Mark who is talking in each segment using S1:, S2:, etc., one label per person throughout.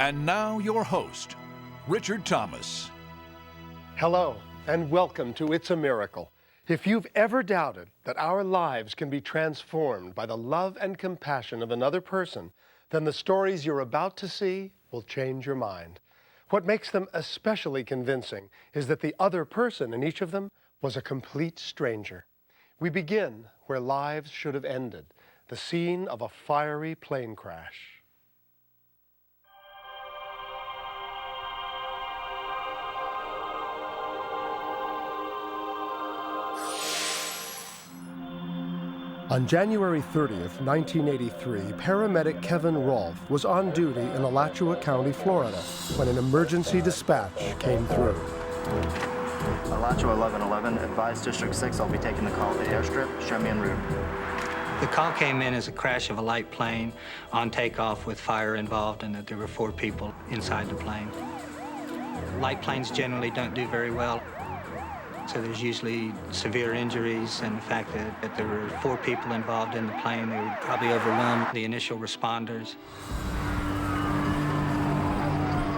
S1: And now your host, Richard Thomas.
S2: Hello, and welcome to It's a Miracle. If you've ever doubted that our lives can be transformed by the love and compassion of another person, then the stories you're about to see will change your mind. What makes them especially convincing is that the other person in each of them was a complete stranger. We begin where lives should have ended, the scene of a fiery plane crash. On January 30th, 1983, paramedic Kevin Rolfe was on duty in Alachua County, Florida, when an emergency dispatch came through.
S3: Alachua 1111, advise District 6 I'll be taking the call to the airstrip. Show me en route.
S4: The call came in as a crash of a light plane on takeoff with fire involved and that there were 4 people inside the plane. Light planes generally don't do very well. So there's usually severe injuries, and the fact that there were 4 people involved in the plane, they would probably overwhelm the initial responders.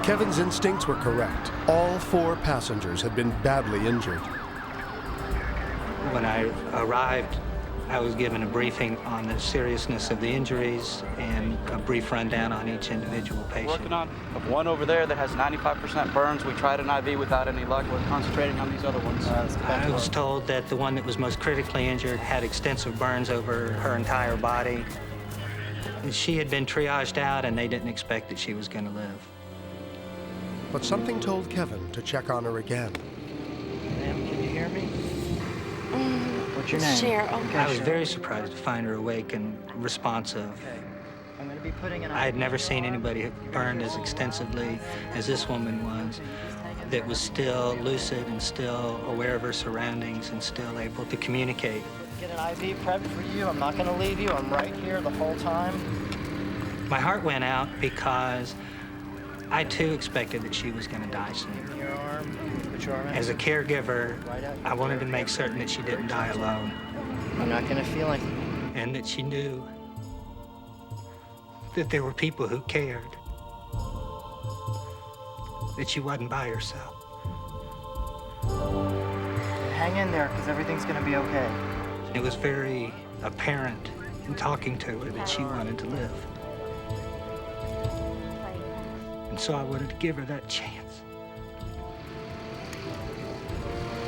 S2: Kevin's instincts were correct. All 4 passengers had been badly injured.
S4: When I arrived, I was given a briefing on the seriousness of the injuries and a brief rundown on each individual patient.
S5: Working on one over there that has 95% burns. We tried an IV without any luck. We're concentrating on these other ones.
S4: I was told that the one that was most critically injured had extensive burns over her entire body. She had been triaged out, and they didn't expect that she was going to live.
S2: But something told Kevin to check on her again.
S4: Ma'am, can you hear me?
S6: What's your name? Cheryl.
S4: I was very surprised to find her awake and responsive.
S6: I'm going to be putting an
S4: I had never seen anybody burned as extensively as this woman was, that was still lucid and still aware of her surroundings and still able to communicate.
S6: Get an IV prepped for you. I'm not going to leave you. I'm right here the whole time.
S4: My heart went out because I too expected that she was going to die soon.
S6: Your arm. Put your arm out.
S4: As a caregiver, I wanted to make certain that she didn't die alone.
S6: I'm not going to feel anything.
S4: And that she knew that there were people who cared. That she wasn't by herself.
S6: Hang in there, because everything's going to be okay.
S4: It was very apparent in talking to her that she wanted to live. And so I wanted to give her that chance.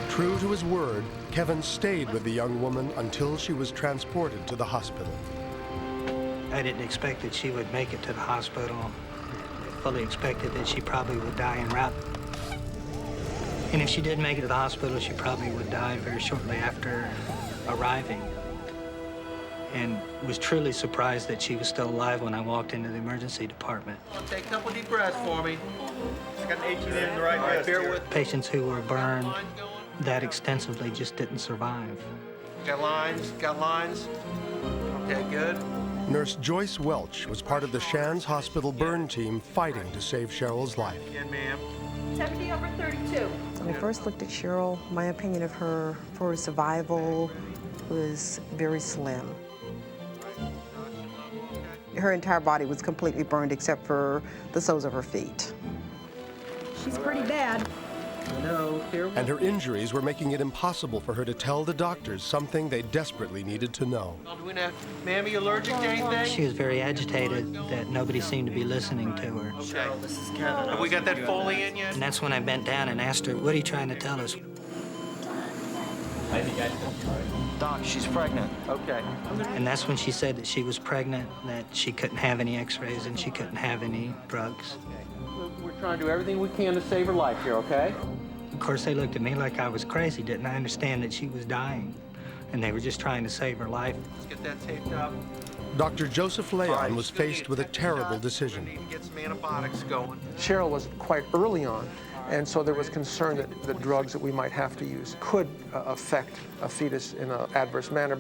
S2: True to his word, Kevin stayed with the young woman until she was transported to the hospital.
S4: I didn't expect that she would make it to the hospital. I fully expected that she probably would die en route. And if she did make it to the hospital, she probably would die very shortly after arriving. And was truly surprised that she was still alive when I walked into the emergency department.
S7: Take a couple deep breaths for me. I got an 18 in the right wrist. Bear with.
S4: Patients who were burned that extensively just didn't survive.
S7: Got lines? Got lines? Okay, good.
S2: Nurse Joyce Welch was part of the Shands Hospital burn team fighting to save Cheryl's life.
S7: Again, ma'am.
S8: 70 over 32.
S9: When I first looked at Cheryl, my opinion of her for her survival was very slim. Her entire body was completely burned except for the soles of her feet.
S8: She's pretty bad.
S2: And her injuries were making it impossible for her to tell the doctors something they desperately needed to know.
S7: Ma'am, are you allergic to anything?
S4: She was very agitated that nobody seemed to be listening to her.
S7: Okay. Have we got that Foley in yet?
S4: And that's when I bent down and asked her, what are you trying to tell us?
S6: Doc, she's pregnant.
S7: Okay.
S4: And that's when she said that she was pregnant, that she couldn't have any x-rays and she couldn't have any drugs.
S7: We're trying to do everything we can to save her life here, okay?
S4: Of course, they looked at me like I was crazy. Didn't I understand that she was dying? And they were just trying to save her life.
S7: Let's get that taped up.
S2: Dr. Joseph Leon was faced with a terrible
S7: We
S2: decision.
S7: need to get some antibiotics going.
S10: Cheryl was quite early on, and so there was concern that the drugs that we might have to use could affect a fetus in an adverse manner,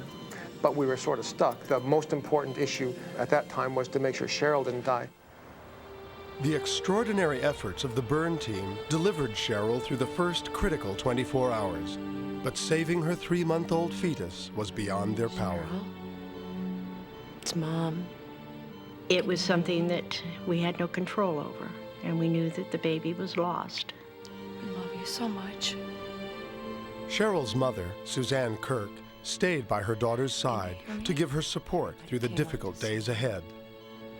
S10: but we were sort of stuck. The most important issue at that time was to make sure Cheryl didn't die.
S2: The extraordinary efforts of the burn team delivered Cheryl through the first critical 24 hours. But saving her 3-month-old fetus was beyond their power.
S11: Cheryl, it's Mom. It was something that we had no control over. and we knew that the baby was lost.
S12: We love you so much.
S2: Cheryl's mother, Suzanne Kirk, stayed by her daughter's side to give her support through the difficult days ahead.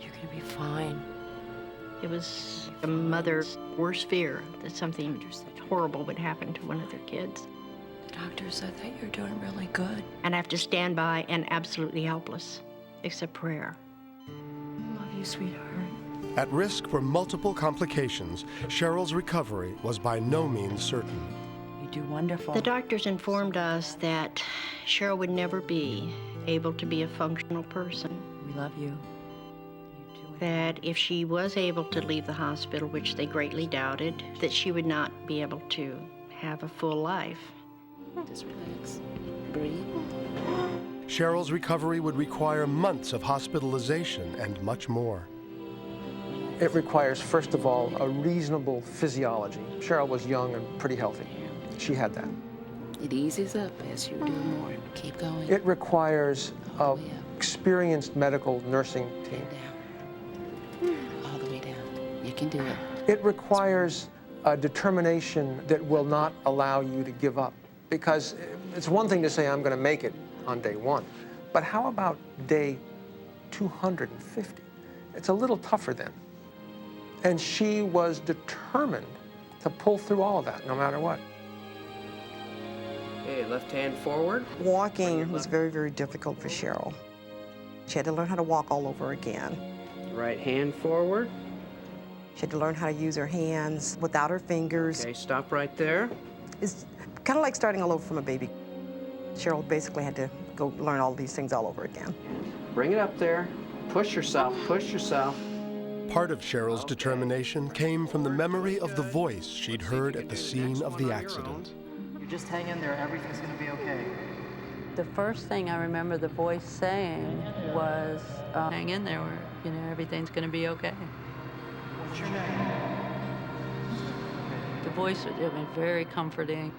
S12: You're going to be fine.
S11: It was a mother's worst fear that something horrible would happen to one of their kids.
S12: The doctor said that you're doing really good.
S11: And I have to stand by and absolutely helpless, except prayer.
S12: I love you, sweetheart.
S2: At risk for multiple complications, Cheryl's recovery was by no means certain.
S12: You do wonderful.
S11: The doctors informed us that Cheryl would never be able to be a functional person.
S12: We love you.
S11: That if she was able to leave the hospital, which they greatly doubted, that she would not be able to have a full life.
S12: Just relax. Breathe.
S2: Cheryl's recovery would require months of hospitalization and much more.
S10: It requires, first of all, a reasonable physiology. Cheryl was young and pretty healthy. She had that.
S12: It eases up as you do more. Keep going.
S10: It requires an experienced medical nursing team.
S12: All the way down. You can do it.
S10: It requires a determination that will not allow you to give up. Because it's one thing to say, I'm going to make it on day 1. But how about day 250? It's a little tougher then. And she was determined to pull through all of that, no matter what.
S13: Okay, left hand forward.
S9: Walking was very, very difficult for Cheryl. She had to learn how to walk all over again.
S13: Right hand forward.
S9: She had to learn how to use her hands without her fingers.
S13: Okay, stop right there.
S9: It's kind of like starting all over from a baby. Cheryl basically had to go learn all these things all over again.
S13: Bring it up there. Push yourself, push yourself.
S2: Part of Cheryl's determination came from the memory of the voice she'd heard at the scene of the accident.
S3: You just hang in there, everything's gonna be okay.
S14: The first thing I remember the voice saying was, hang in there, everything's gonna be okay.
S3: What's your name?
S14: The voice was very comforting.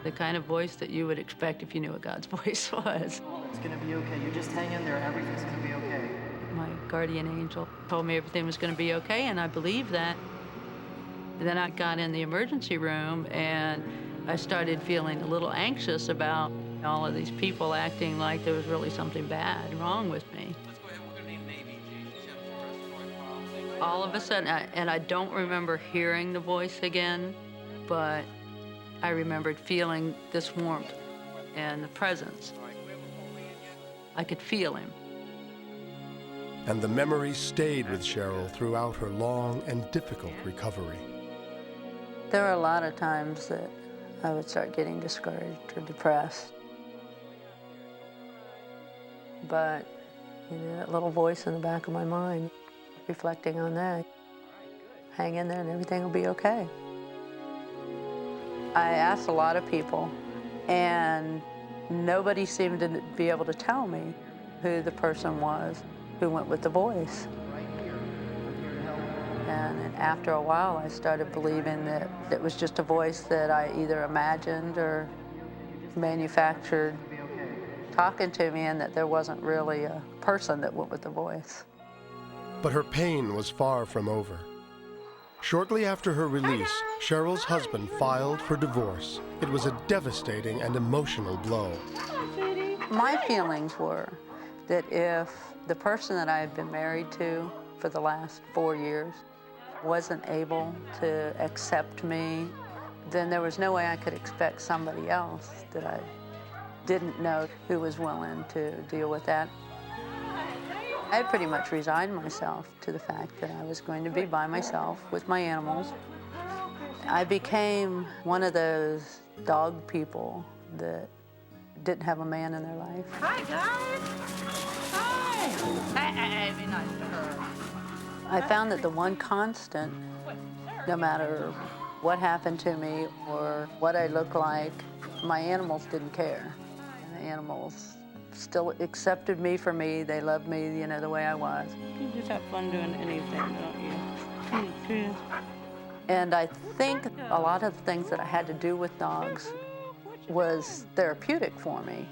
S14: The kind of voice that you would expect if you knew what God's voice was.
S3: It's gonna be okay. You just hang in there, everything's gonna be okay.
S14: My guardian angel told me everything was gonna be okay, and I believed that. And then I got in the emergency room, and I started feeling a little anxious about all of these people acting like there was really something bad wrong with me. All of a sudden, and I don't remember hearing the voice again, but I remembered feeling this warmth and the presence. I could feel him.
S2: And the memory stayed with Cheryl throughout her long and difficult recovery.
S14: There were a lot of times that I would start getting discouraged or depressed. But, that little voice in the back of my mind, reflecting on that, hang in there and everything will be okay. I asked a lot of people, and nobody seemed to be able to tell me who the person was who went with the voice. And after a while, I started believing that it was just a voice that I either imagined or manufactured talking to me, and that there wasn't really a person that went with the voice.
S2: But her pain was far from over. Shortly after her release, Cheryl's husband filed for divorce. It was a devastating and emotional blow.
S14: My feelings were that if the person that I had been married to for the last 4 years wasn't able to accept me, then there was no way I could expect somebody else that I didn't know who was willing to deal with that. I had pretty much resigned myself to the fact that I was going to be by myself with my animals. I became one of those dog people that didn't have a man in their life.
S8: Hi, guys. Hi. Hey, be nice to her.
S14: I found that the one constant, no matter what happened to me or what I looked like, my animals didn't care. And the animals still accepted me for me. They loved me, the way I was.
S15: You just have fun doing anything, don't you?
S14: And I think a lot of the things that I had to do with dogs was therapeutic for me.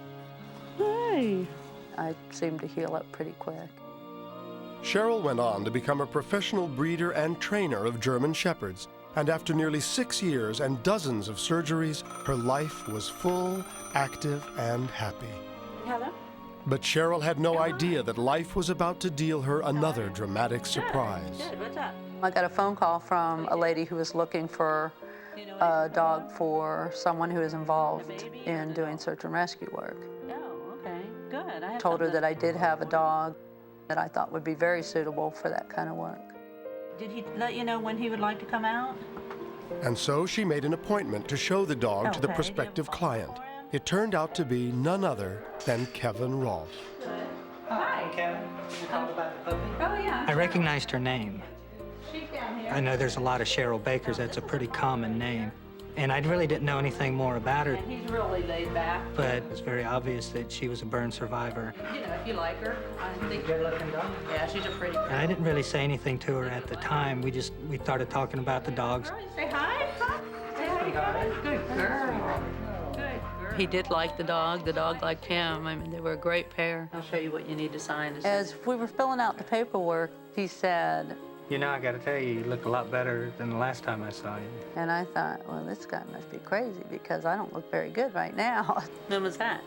S15: Hey.
S14: I seemed to heal up pretty quick.
S2: Cheryl went on to become a professional breeder and trainer of German Shepherds, and after nearly 6 years and dozens of surgeries, her life was full, active, and happy.
S8: Hello?
S2: But Cheryl had no idea that life was about to deal her another dramatic surprise.
S8: Good, what's up?
S14: I got a phone call from a lady who was looking for a dog for someone who is involved in doing search and rescue work.
S8: Oh, okay, good. I
S14: Told her that I did have a dog that I thought would be very suitable for that kind of work.
S8: Did he let you know when he would like to come out?
S2: And so she made an appointment to show the dog to the
S8: Okay.
S2: prospective client. It turned out to be none other than Kevin Rolfe.
S8: Hi.
S4: Kevin, you called about the puppy?
S8: Oh, yeah.
S4: I recognized her name.
S8: She's down here.
S4: I know there's a lot of Cheryl Bakers. That's a pretty common name. And I really didn't know anything more about her,
S8: And he's really laid back.
S4: but it was very obvious that she was a burn survivor.
S8: You know, if you like her, I think.
S4: Good-looking dog.
S8: Yeah, she's a pretty girl.
S4: And I didn't really say anything to her at the time. We started talking about the dogs.
S8: Say hi. Hi. Say hi. Good girl. Good girl.
S14: He did like the dog liked him. I mean, they were a great pair.
S8: I'll show you what you need to sign.
S14: As we were filling out the paperwork, he said,
S4: You know, I got to tell you, you look a lot better than the last time I saw you.
S14: and I thought, well, this guy must be crazy because I don't look very good right now.
S8: When was that?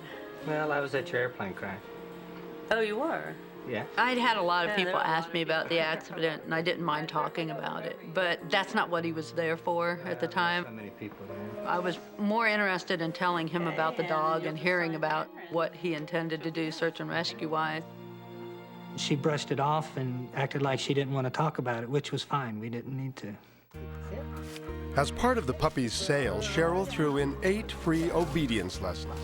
S4: Well, I was at your airplane crash.
S8: Oh, you were?
S4: Yeah.
S14: I'd had a lot of people ask me about the accident, and I didn't mind talking about it, but that's not what he was there for at the time.
S4: So many people there.
S14: I was more interested in telling him about the dog and hearing about what he intended to do search and rescue-wise.
S4: She brushed it off and acted like she didn't want to talk about it, which was fine. We didn't need to.
S2: As part of the puppy's sale, Cheryl threw in 8 free obedience lessons.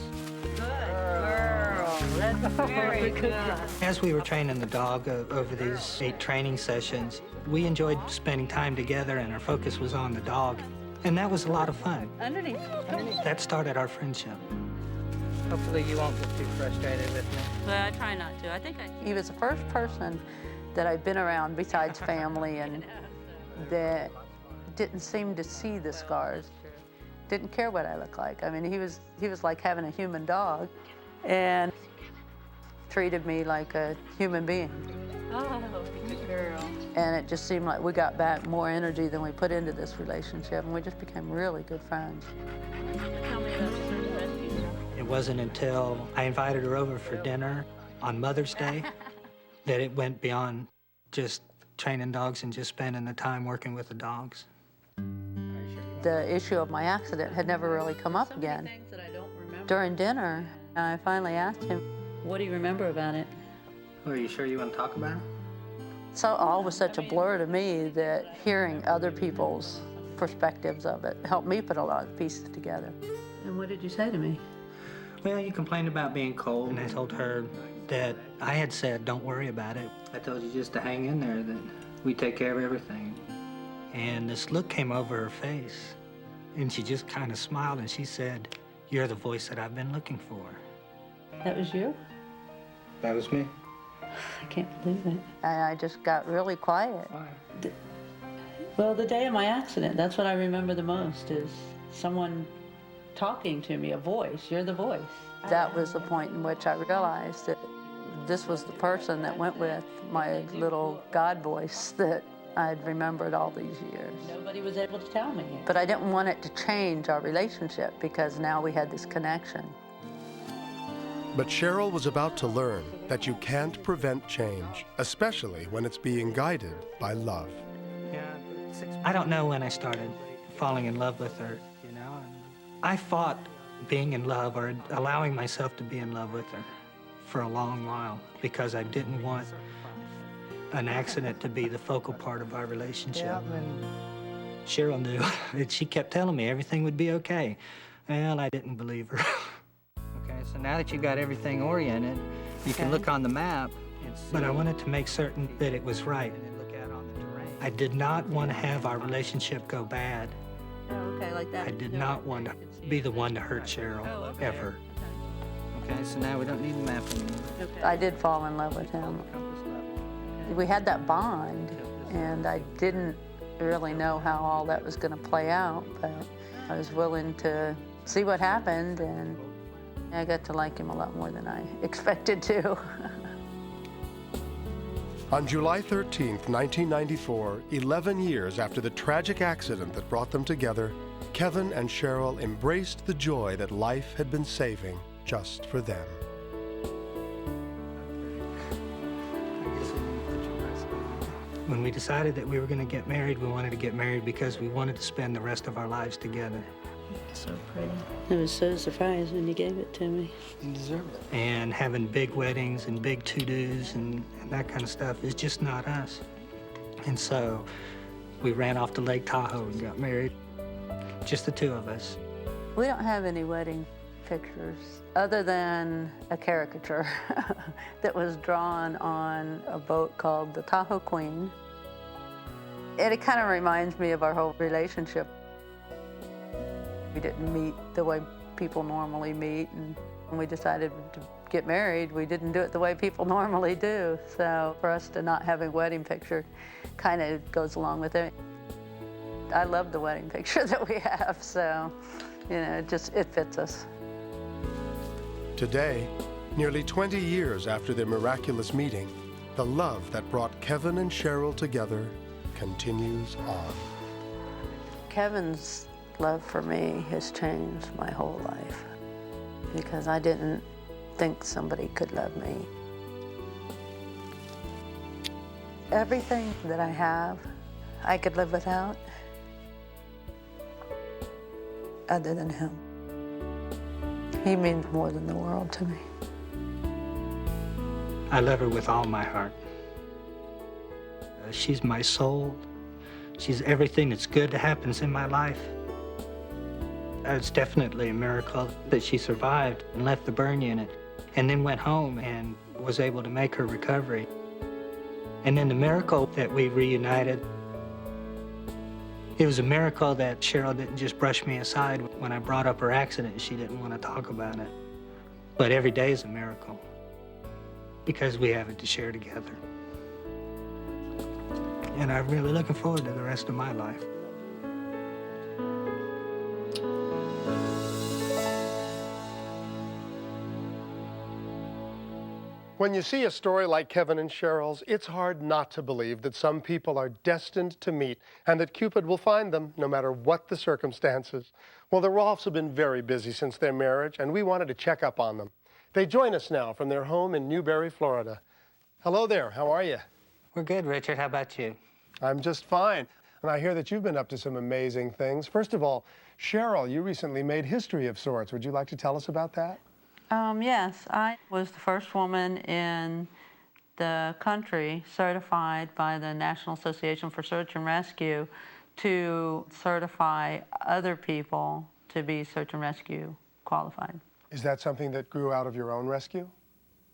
S8: Girl, that's very good.
S4: As we were training the dog over these 8 training sessions, we enjoyed spending time together, and our focus was on the dog. And that was a lot of fun.
S8: Underneath.
S4: That started our friendship. Hopefully you won't get too frustrated with me.
S8: Well, I try not to. I think
S14: He was the first person that I've been around besides family and that didn't seem to see the scars, didn't care what I looked like. I mean, he was like having a human dog and treated me like a human being.
S8: Oh, good girl.
S14: And it just seemed like we got back more energy than we put into this relationship, and we just became really good friends.
S8: Tell me about the search and rescue.
S4: It wasn't until I invited her over for dinner on Mother's Day that it went beyond just training dogs and just spending the time working with the dogs.
S14: The issue of my accident had never really come up again. During dinner, I finally asked him,
S8: What do you remember about it?
S4: Are you sure you want to talk about it?
S14: so all was such a blur to me that hearing other people's perspectives of it helped me put a lot of pieces together.
S8: And what did you say to me?
S4: Well, you complained about being cold, and I told her that I had said, don't worry about it. I told you just to hang in there, that we take care of everything. And this look came over her face, and she just kind of smiled, and she said, you're the voice that I've been looking for.
S8: That was you?
S4: That was me.
S8: I can't believe it.
S14: And I just got really quiet.
S8: Well, the day of my accident, that's what I remember the most, is someone talking to me, a voice. You're the voice.
S14: That was the point in which I realized that this was the person that went with my little God voice that I'd remembered all these years.
S8: Nobody was able to tell me.
S14: But I didn't want it to change our relationship because now we had this connection.
S2: But Cheryl was about to learn that you can't prevent change, especially when it's being guided by love.
S4: I don't know when I started falling in love with her, you know. I fought being in love or allowing myself to be in love with her for a long while because I didn't want an accident to be the focal part of our relationship. Cheryl knew, and she kept telling me everything would be okay. Well, I didn't believe her. Okay, so now that you got everything oriented, you can look on the map. But I wanted to make certain that it was right. I did not want to have our relationship go bad.
S8: Oh, okay, like that.
S4: I did not want to be the one to hurt Cheryl, ever. Okay, so now we don't need a map anymore.
S8: Okay.
S14: I did fall in love with him. We had that bond, and I didn't really know how all that was going to play out, but I was willing to see what happened, and I got to like him a lot more than I expected to.
S2: On July 13th, 1994, 11 years after the tragic accident that brought them together, Kevin and Cheryl embraced the joy that life had been saving just for them.
S4: When we decided that we were going to get married, we wanted to get married because we wanted to spend the rest of our lives together.
S15: So pretty. I was so surprised when you gave it to me.
S10: You deserve it.
S4: And having big weddings and big to-dos and that kind of stuff is just not us. And so we ran off to Lake Tahoe and got married, just the two of us.
S14: We don't have any wedding pictures other than a caricature that was drawn on a boat called the Tahoe Queen. And it kind of reminds me of our whole relationship. We didn't meet the way people normally meet, and when we decided to get married, we didn't do it the way people normally do. So for us to not have a wedding picture kind of goes along with it. I love the wedding picture that we have, so, you know, it fits us.
S2: Today, nearly 20 years after their miraculous meeting, the love that brought Kevin and Cheryl together continues on.
S14: Kevin's love for me has changed my whole life because I didn't think somebody could love me. Everything that I have, I could live without, other than him. He means more than the world to me.
S4: I love her with all my heart. She's my soul. She's everything that's good that happens in my life. It's definitely a miracle that she survived and left the burn unit and then went home and was able to make her recovery. And then the miracle that we reunited. It was a miracle that Cheryl didn't just brush me aside when I brought up her accident and she didn't want to talk about it. But every day is a miracle because we have it to share together. And I'm really looking forward to the rest of my life.
S2: When you see a story like Kevin and Cheryl's, it's hard not to believe that some people are destined to meet and that Cupid will find them no matter what the circumstances. Well, the Rolfs have been very busy since their marriage, and we wanted to check up on them. They join us now from their home in Newberry, Florida. Hello there, how are you?
S4: We're good, Richard. How about you?
S2: I'm just fine. And I hear that you've been up to some amazing things. First of all, Cheryl, you recently made history of sorts. Would you like to tell us about that?
S8: Yes, I was the first woman in the country certified by the National Association for Search and Rescue to certify other people to be search and rescue qualified.
S2: Is that something that grew out of your own rescue?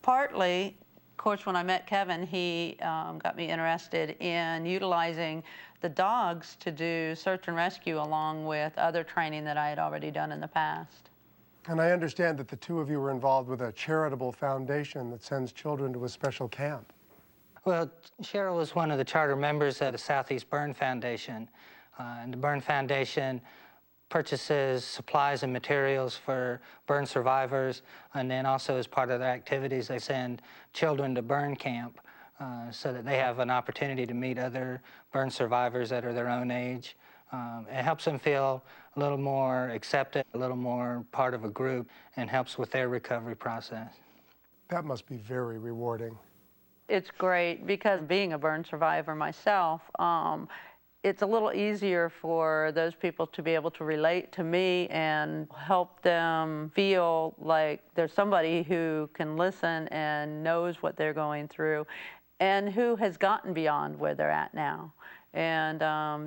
S8: Partly. Of course, when I met Kevin, he got me interested in utilizing the dogs to do search and rescue along with other training that I had already done in the past.
S2: And I understand that the two of you were involved with a charitable foundation that sends children to a special camp.
S4: Well, Cheryl was one of the charter members of the Southeast Burn Foundation. And the Burn Foundation purchases supplies and materials for burn survivors, and then also as part of their activities, they send children to burn camp so that they have an opportunity to meet other burn survivors that are their own age. It helps them feel a little more accepted, a little more part of a group, and helps with their recovery process.
S2: That must be very rewarding.
S8: It's great because being a burn survivor myself, it's a little easier for those people to be able to relate to me and help them feel like there's somebody who can listen and knows what they're going through and who has gotten beyond where they're at now. And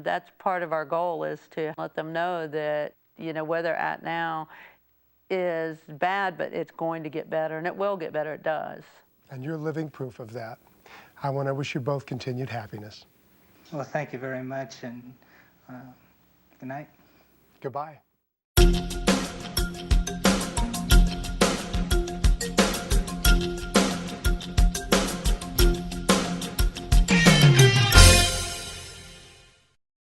S8: that's part of our goal, is to let them know that, you know, where they're at now is bad, but it's going to get better, and it will get better, it does.
S2: And you're living proof of that. I want to wish you both continued happiness.
S4: Well, thank you very much, and good night.
S2: Goodbye.